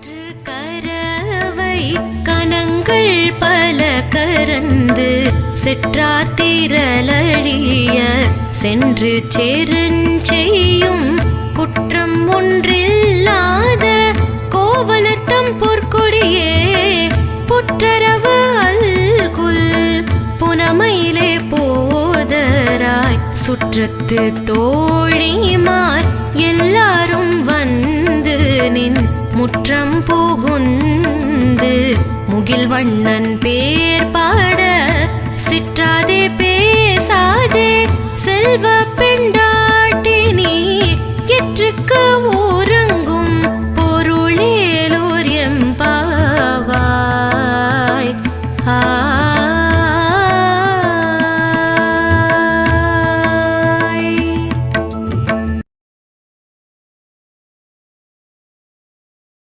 காற்று கரவை கணங்கள் பல கரந்து செற்றாத்திரளழிய சென்று செருஞ்செய்யும் குற்றம் ஒன்றில்லாத கோவலத்தம் பொற்கொடியே புற்றரவு அல்குல் புனமையிலே போதராய் சுற்றத்து தோழிமார் எல்லாரும் வந்து நின் முற்றம் புகுந்து முகில் வண்ணன் பேர் பாட சிற்றாதே பேசாதே செல்வ பெண்